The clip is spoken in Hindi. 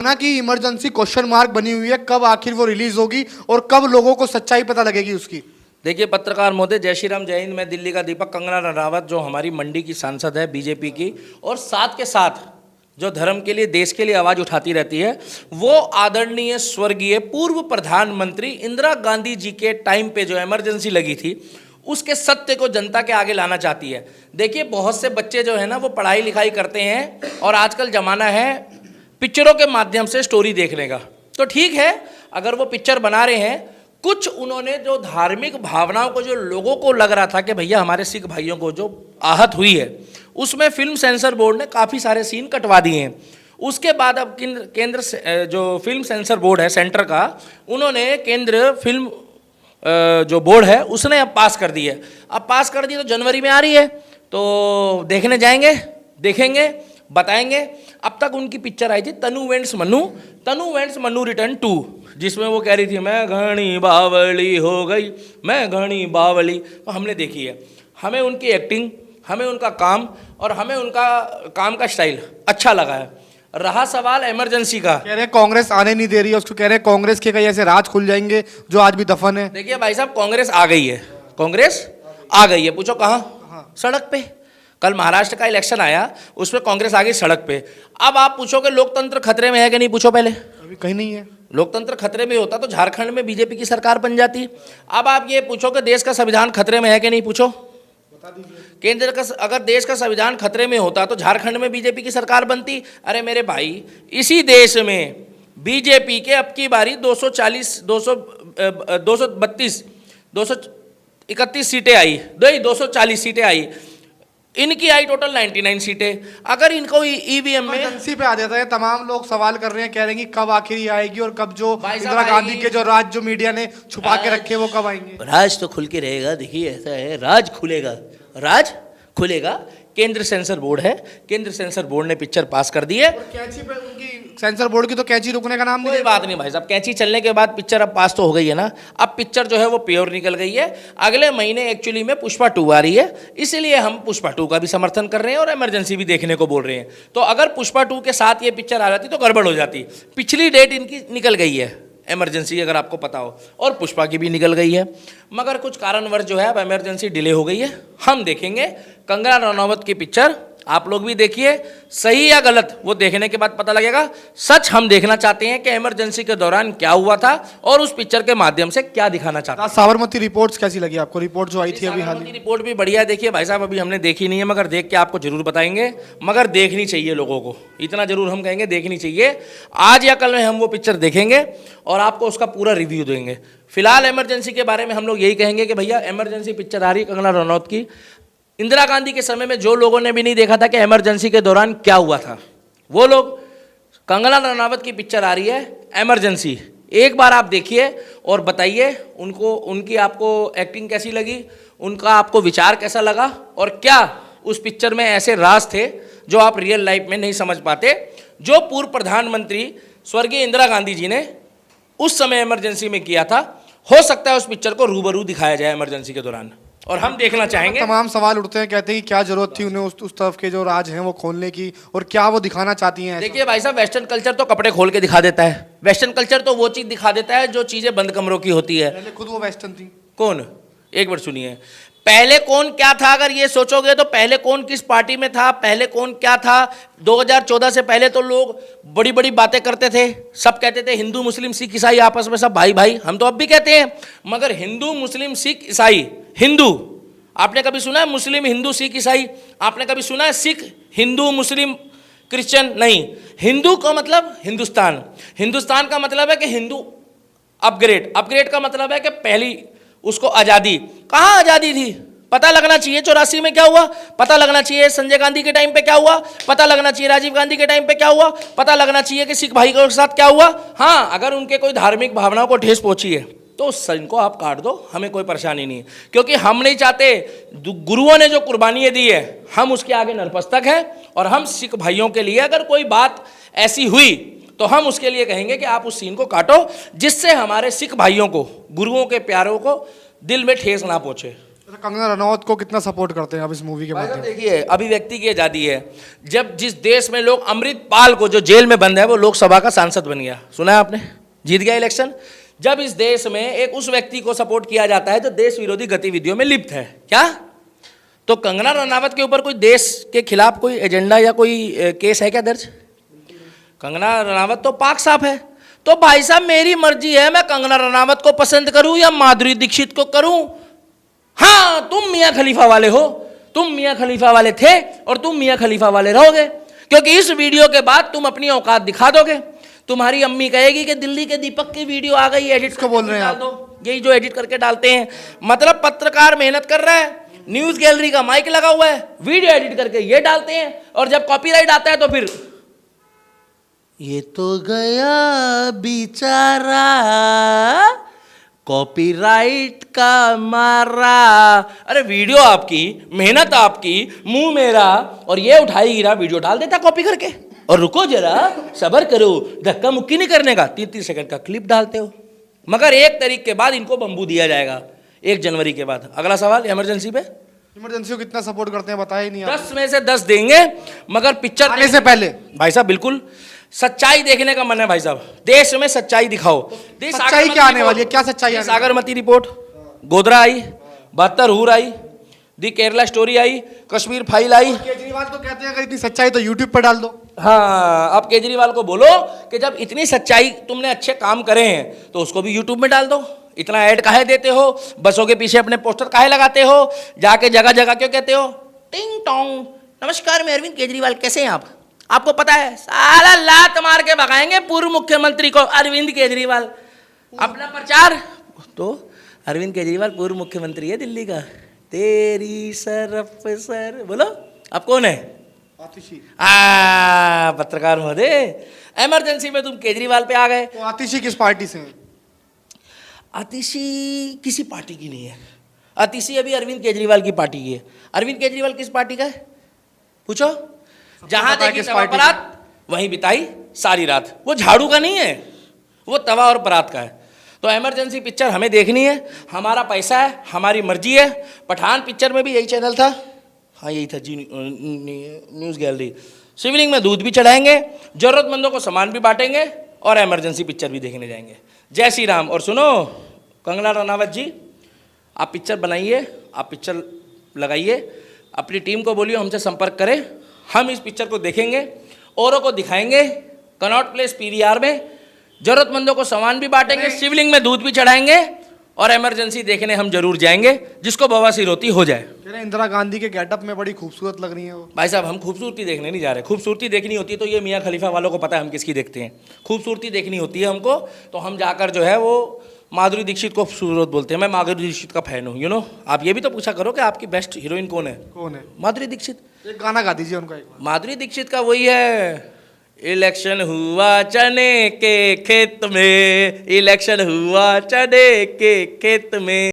ना कि इमरजेंसी क्वेश्चन मार्क बनी हुई है, कब आखिर वो रिलीज होगी और कब लोगों को सच्चाई पता लगेगी उसकी। देखिए पत्रकार महोदय, जय श्री राम, जय हिंद। मैं दिल्ली का दीपक। कंगना रनावत जो हमारी मंडी की सांसद है बीजेपी की, और साथ के साथ जो धर्म के लिए, देश के लिए आवाज़ उठाती रहती है, वो आदरणीय स्वर्गीय पूर्व प्रधानमंत्री इंदिरा गांधी जी के टाइम पे जो इमरजेंसी लगी थी उसके सत्य को जनता के आगे लाना चाहती है। देखिए बहुत से बच्चे जो है ना वो पढ़ाई लिखाई करते हैं और आजकल ज़माना है पिक्चरों के माध्यम से स्टोरी देखने का। तो ठीक है, अगर वो पिक्चर बना रहे हैं, कुछ उन्होंने जो धार्मिक भावनाओं को, जो लोगों को लग रहा था कि भैया हमारे सिख भाइयों को जो आहत हुई है, उसमें फिल्म सेंसर बोर्ड ने काफ़ी सारे सीन कटवा दिए हैं। उसके बाद अब केंद्र जो फिल्म सेंसर बोर्ड है सेंटर का, उन्होंने केंद्र फिल्म जो बोर्ड है उसने अब पास कर दी है। अब पास कर दी तो जनवरी में आ रही है, तो देखने जाएंगे, देखेंगे, बताएंगे। अब तक उनकी पिक्चर आई थी तनु वेंट्स मन्नू रिटर्न 2, जिसमें वो कह रही थी मैं घनी बावली हो गई, मैं घनी बावली। तो हमने देखी है। हमें उनकी एक्टिंग, हमें उनका काम और हमें उनका काम का स्टाइल अच्छा लगा है। रहा सवाल इमरजेंसी का, कह रहे हैं कांग्रेस आने नहीं दे रही है उसको, कह रहे हैं कांग्रेस के कई ऐसे राज खुल जाएंगे जो आज भी दफन है। देखिए भाई साहब, कांग्रेस आ गई है, कांग्रेस आ गई है। पूछो कहाँ? सड़क पे। कल महाराष्ट्र का इलेक्शन आया, उसमें कांग्रेस आ गई सड़क पे। अब आप पूछोगे लोकतंत्र खतरे में है कि नहीं? पूछो पहले। अभी कहीं नहीं है। लोकतंत्र खतरे में होता तो झारखंड में बीजेपी की सरकार बन जाती। अब आप ये पूछो कि देश का संविधान खतरे में है कि नहीं? पूछो, बता दीजिए। केंद्र का, अगर देश का संविधान खतरे में होता तो झारखंड में बीजेपी की सरकार बनती। अरे मेरे भाई, इसी देश में बीजेपी के अब की बारी 231 सीटें आई, 240 सीटें आई। इनकी आई टोटल 99 सीटें। अगर इनको ईवीएम में इमरजेंसी पे आ जाता है, तमाम लोग सवाल कर रहे हैं, कह रहे हैं कि कब आखिर ये आएगी और कब जो इंदिरा गांधी के जो राज जो मीडिया ने छुपा के रखे वो कब आएंगे? राज तो खुल के रहेगा। देखिए ऐसा है, राज खुलेगा, राज खुलेगा। केंद्र सेंसर बोर्ड है, केंद्र सेंसर बोर्ड ने पिक्चर पास कर दी है। कैंची पे उनकी सेंसर बोर्ड की तो कैंची रुकने का नाम नहीं। कोई बात नहीं भाई साहब, कैंची चलने के बाद पिक्चर अब पास तो हो गई है ना। अब पिक्चर जो है वो प्योर निकल गई है। अगले महीने एक्चुअली में पुष्पा 2 आ रही है, इसीलिए हम पुष्पा 2 का भी समर्थन कर रहे हैं और इमरजेंसी भी देखने को बोल रहे हैं। तो अगर पुष्पा 2 के साथ ये पिक्चर आ जाती तो गड़बड़ हो जाती। पिछली डेट इनकी निकल गई है इमरजेंसी, अगर आपको पता हो, और पुष्पा की भी निकल गई है। मगर कुछ कारणवश जो है अब इमरजेंसी डिले हो गई है। हम देखेंगे कंगना रनावत की पिक्चर, आप लोग भी देखिए, सही या गलत वो देखने के बाद पता लगेगा। सच हम देखना चाहते हैं कि इमरजेंसी के दौरान क्या हुआ था और उस पिक्चर के माध्यम से क्या दिखाना चाहते हैं। साबरमती रिपोर्ट्स कैसी लगी आपको? रिपोर्ट जो आई थी अभी हाल ही? रिपोर्ट भी बढ़िया। देखिए भाई साहब, अभी हमने देखी नहीं है, मगर देख के आपको जरूर बताएंगे। मगर देखनी चाहिए लोगों को, इतना जरूर हम कहेंगे, देखनी चाहिए। आज या कल में हम वो पिक्चर देखेंगे और आपको उसका पूरा रिव्यू देंगे। फिलहाल इमरजेंसी के बारे में हम लोग यही कहेंगे कि भैया इमरजेंसी पिक्चर आ रही है कंगना रनौत की। इंदिरा गांधी के समय में जो लोगों ने भी नहीं देखा था कि इमरजेंसी के दौरान क्या हुआ था, वो लोग, कंगना रनावत की पिक्चर आ रही है इमरजेंसी। एक बार आप देखिए और बताइए उनको, उनकी आपको एक्टिंग कैसी लगी, उनका आपको विचार कैसा लगा, और क्या उस पिक्चर में ऐसे राज थे जो आप रियल लाइफ में नहीं समझ पाते, जो पूर्व प्रधानमंत्री स्वर्गीय इंदिरा गांधी जी ने उस समय इमरजेंसी में किया था। हो सकता है उस पिक्चर को रूबरू दिखाया जाए इमरजेंसी के दौरान, और हम देखना चाहेंगे। तमाम सवाल उठते हैं, कहते हैं कि क्या जरूरत थी उन्हें उस तरफ के जो राज हैं वो खोलने की, और क्या वो दिखाना चाहती हैं? देखिए भाई साहब, वेस्टर्न कल्चर तो कपड़े खोल के दिखा देता है। वेस्टर्न कल्चर तो वो चीज़ दिखा देता है जो चीज़ें बंद कमरों की होती है। पहले खुद वो वेस्टर्न थी। कौन? एक बार सुनिए, पहले कौन क्या था? अगर ये सोचोगे तो पहले कौन किस पार्टी में था, पहले कौन क्या था। 2014 से पहले तो लोग बड़ी बड़ी बातें करते थे, सब कहते थे हिंदू मुस्लिम सिख ईसाई आपस में सब भाई भाई। हम तो अब भी कहते हैं, मगर हिंदू मुस्लिम सिख ईसाई, हिंदू आपने कभी सुना है? मुस्लिम हिंदू सिख ईसाई आपने कभी सुना है? सिख हिंदू मुस्लिम क्रिश्चियन नहीं। हिंदू का मतलब हिंदुस्तान, हिंदुस्तान का मतलब है कि हिंदू अपग्रेड, अपग्रेड का मतलब है कि पहली उसको आज़ादी। कहाँ आज़ादी थी? पता लगना चाहिए 84 में क्या हुआ, पता लगना चाहिए संजय गांधी के टाइम पे क्या हुआ, पता लगना चाहिए राजीव गांधी के टाइम पे क्या हुआ, पता लगना चाहिए कि सिख भाई के साथ क्या हुआ। हाँ, अगर उनके कोई धार्मिक भावनाओं को ठेस पहुंची है तो उस इनको आप काट दो, हमें कोई परेशानी नहीं है, क्योंकि हम नहीं चाहते, गुरुओं ने जो कुर्बानियाँ दी है हम उसके आगे नतमस्तक है। और हम सिख भाइयों के लिए अगर कोई बात ऐसी हुई तो हम उसके लिए कहेंगे कि आप उस सीन को काटो, जिससे हमारे सिख भाइयों को, गुरुओं के प्यारों को दिल में ठेस ना पहुंचे। तो कंगना रनौत को कितना सपोर्ट करते हैं आप इस मूवी के भाई साहब माध्यम से? देखिए, अभिव्यक्ति की आजादी है। जब जिस देश में लोग अमृतपाल को जो जेल में बंद है वो लोकसभा का सांसद बन गया, सुना है आपने, जीत गया इलेक्शन। जब इस देश में एक उस व्यक्ति को सपोर्ट किया जाता है जो देश विरोधी गतिविधियों में लिप्त है, क्या तो कंगना रनावत के ऊपर कोई देश के खिलाफ कोई एजेंडा या कोई केस है क्या दर्ज? कंगना रनावत तो पाक साफ है। तो भाई साहब मेरी मर्जी है, मैं कंगना रनावत को पसंद करूं या माधुरी दीक्षित को करूं। हाँ, तुम मियां खलीफा वाले हो, तुम मियां खलीफा वाले थे और तुम मियां खलीफा वाले रहोगे, क्योंकि इस वीडियो के बाद तुम अपनी औकात दिखा दोगे। तुम्हारी अम्मी कहेगी कि दिल्ली के दीपक की वीडियो आ गई, एडिट को बोल रहे हैं आप? यही जो एडिट करके डालते हैं, मतलब पत्रकार मेहनत कर रहा है, न्यूज गैलरी का माइक लगा हुआ है, वीडियो एडिट करके ये डालते हैं, और जब कॉपीराइट आता है तो फिर ये तो गया बेचारा कॉपीराइट का मारा। अरे वीडियो आपकी, मेहनत आपकी, मुंह मेरा, और ये उठाई गिरा वीडियो डाल देता कॉपी करके। और रुको जरा, सब्र करो, धक्का मुक्की नहीं करने का, 3-3 सेकंड का क्लिप डालते हो। मगर 1 तारीख के बाद इनको बम्बू दिया जाएगा, 1 जनवरी के बाद। अगला सवाल, इमरजेंसी पे इमरजेंसी को कितना सपोर्ट करते हैं बताया ही नहीं आप। 10 में से 10 देंगे, मगर पिक्चर आने से पहले भाई साहब बिल्कुल सच्चाई देखने का मन है भाई साहब, देश में सच्चाई दिखाओ। सच्चाई क्या आने वाली है, क्या सच्चाई आने वाली है? सागरमती रिपोर्ट, गोधरा आई, 72 हूर आई, दी केरला स्टोरी आई, कश्मीर फाइल आई। केजरीवाल को कहते हैं अगर इतनी सच्चाई तो यूट्यूब पर डाल दो। हाँ, आप केजरीवाल को बोलो कि जब इतनी सच्चाई तुमने अच्छे काम करे हैं तो उसको भी यूट्यूब में डाल दो। इतना ऐड काहे देते हो, बसों के पीछे अपने पोस्टर काहे लगाते हो, जाके जगह जगह क्यों कहते हो टिंग टोंग नमस्कार मैं अरविंद केजरीवाल, कैसे हैं आप? आपको पता है साला लात मार के भगाएंगे पूर्व मुख्यमंत्री को, अरविंद केजरीवाल। अपना प्रचार तो अरविंद केजरीवाल पूर्व मुख्यमंत्री है दिल्ली का। तेरी सरफ सर, बोलो आप कौन है? आतिशी। पत्रकार महोदय, इमरजेंसी में तुम केजरीवाल पे आ गए। तो आतिशी किस पार्टी से हैं? आतिशी किसी पार्टी की नहीं है, आतिशी अभी अरविंद केजरीवाल की पार्टी की है। अरविंद केजरीवाल किस पार्टी का है पूछो? जहां देखी तवा परात वहीं बिताई सारी रात। वो झाड़ू का नहीं है, वो तवा और परात का है। तो इमरजेंसी पिक्चर हमें देखनी है, हमारा पैसा है, हमारी मर्जी है। पठान पिक्चर में भी यही चैनल था, हाँ यही था जी, न्यूज़ गैलरी। शिवलिंग में दूध भी चढ़ाएंगे, जरूरतमंदों को सामान भी बांटेंगे, और इमरजेंसी पिक्चर भी देखने जाएंगे। जय श्री राम। और सुनो कंगना रनावत जी, आप पिक्चर बनाइए, आप पिक्चर लगाइए, अपनी टीम को बोलिए हमसे संपर्क करें, हम इस पिक्चर को देखेंगे, औरों को दिखाएंगे, कनॉट प्लेस पीवीआर में, जरूरतमंदों को सामान भी बांटेंगे, शिवलिंग में दूध भी चढ़ाएंगे, और इमरजेंसी देखने हम जरूर जाएंगे, जिसको बवासीर होती हो जाए। इंदिरा गांधी के गेटअप में बड़ी खूबसूरत लग रही है वो। भाई साहब हम खूबसूरती देखने नहीं जा रहे, खूबसूरती देखनी होती तो ये मियाँ खलीफा वालों को पता है हम किसकी देखते हैं। खूबसूरती देखनी होती है हमको तो हम जाकर जो है वो माधुरी दीक्षित को खूबसूरत बोलते हैं। मैं माधुरी दीक्षित का फैन हूँ, आप ये भी तो पूछा करो कि आपकी बेस्ट हीरोइन कौन है? कौन है? माधुरी दीक्षित। एक गाना गा दीजिए उनका एक बार। माधुरी दीक्षित का वही है, इलेक्शन हुआ चने के खेत में, इलेक्शन हुआ चने के खेत में।